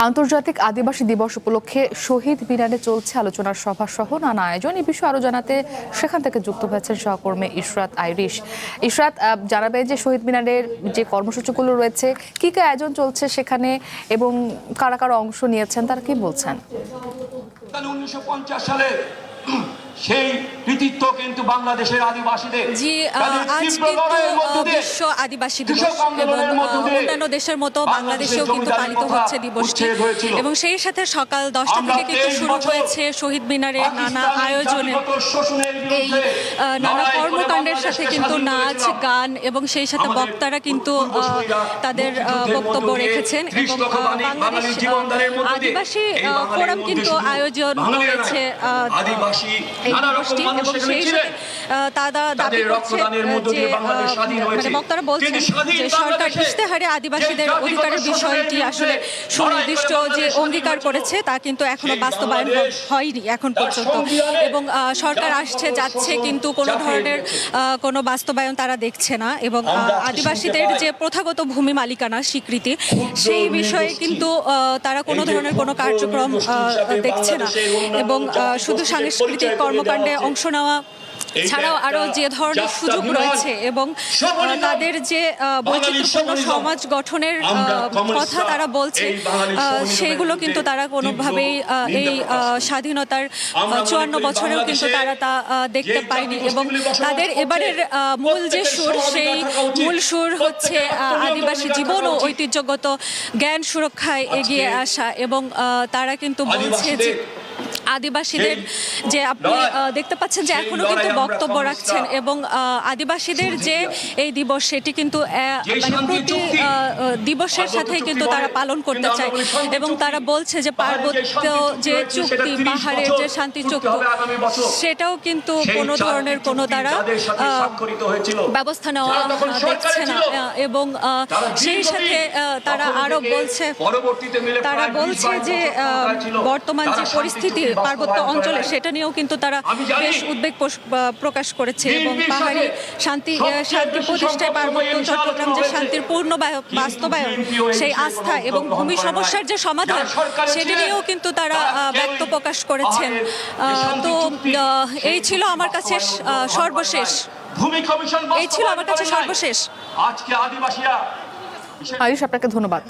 আন্তর্জাতিক আদিবাসী দিবস উপলক্ষে শহীদ মিনারে চলছে আলোচনার সভা সহ নানা আয়োজন। এই বিষয়ে আরো জানাতে সেখান থেকে যুক্ত হয়েছেন সহকর্মী ইশরাত আইরিশ। ইশরাত, জানাবে যে শহীদ মিনারের যে কর্মসূচিগুলো রয়েছে, কি কি আয়োজন চলছে সেখানে এবং কারা কারা অংশ নিয়েছেন, তারা কি বলছেন? 1950 সালে সেই কৃতিত্ব কিন্তু বাংলাদেশের আদিবাসীদের। জি, আজ কিন্তু বিশ্ব আদিবাসী দিবস এবং অন্যান্য দেশের মতো বাংলাদেশেও কিন্তু পালিত হচ্ছে দিবসটি, এবং সেই সাথে সকাল 10টা থেকে কিন্তু শুরু হয়েছে শহীদ মিনারে নানা আয়োজনে এই নানা কর্মকাণ্ডের সাথে কিন্তু নাচ গান এবং সেই সাথে বক্তারা কিন্তু তাদের বক্তব্য রেখেছেন। এবং বাংলাদেশ আদিবাসী ফোরাম কিন্তু আয়োজন করেছে এবং সেই সাথে তারা দাবি করছে যে বক্তারা বলছেন যে সরকার ইশতেহারে আদিবাসীদের অধিকারের বিষয়টি আসলে সুনির্দিষ্ট যে অঙ্গীকার করেছে তা কিন্তু এখনো বাস্তবায়ন হয়নি এখন পর্যন্ত, এবং সরকার আসছে যাচ্ছে কিন্তু কোনো ধরনের কোনো বাস্তবায়ন তারা দেখছে না, এবং আদিবাসীদের যে প্রথাগত ভূমি মালিকানা স্বীকৃতি সেই বিষয়ে কিন্তু তারা কোনো ধরনের কোনো কার্যক্রম দেখছে না, এবং শুধু সাংস্কৃতিক কর্মকাণ্ডে অংশ নেওয়া ছাড়াও আরো যে ধরনের সুযোগ রয়েছে এবং তাদের যে বৈচিত্র্যপূর্ণ সমাজ গঠনের কথা তারা বলছে সেইগুলো কিন্তু তারা কোনোভাবেই এই স্বাধীনতার 54 বছরেও কিন্তু তারা তা দেখতে পায়নি। এবং তাদের এবারের মূল যে সুর, সেই মূল সুর হচ্ছে আদিবাসী জীবন ও ঐতিহ্যগত জ্ঞান সুরক্ষায় এগিয়ে আসা, এবং তারা কিন্তু বলছে যে আদিবাসীদের যে আপনি দেখতে পাচ্ছেন যে এখনো কিন্তু বক্তব্য রাখছেন, এবং আদিবাসীদের যে এই দিবস সেটি কিন্তু প্রতি দিবসের সাথে কিন্তু তারা পালন করতে চায়, এবং তারা বলছে যে পার্বত্য যে চুক্তি, পাহাড়ের যে শান্তি চুক্তি, সেটাও কিন্তু কোনো ধরনের কোনো তারা ব্যবস্থা নেওয়া দেখছে না, এবং সেই সাথে তারা আরো বলছে যে বর্তমান যে পরিস্থিতি পার্বত্য অঞ্চলে সেটা নিয়েও কিন্তু তারা বেশ উদ্বেগ প্রকাশ করেছে, এবং পাহাড়ি শান্তি প্রতিষ্ঠায় পার্বত্য চট্টগ্রাম যে শান্তির পূর্ণ বাস্তবায়ন, সেই আস্থা এবং ভূমি সমস্যার যে সমাধান সেটা নিয়েও কিন্তু তারা ব্যক্ত প্রকাশ করেছেন। তো এই ছিল আমার কাছে সর্বশেষ। আইরিশ, আপনাকে ধন্যবাদ।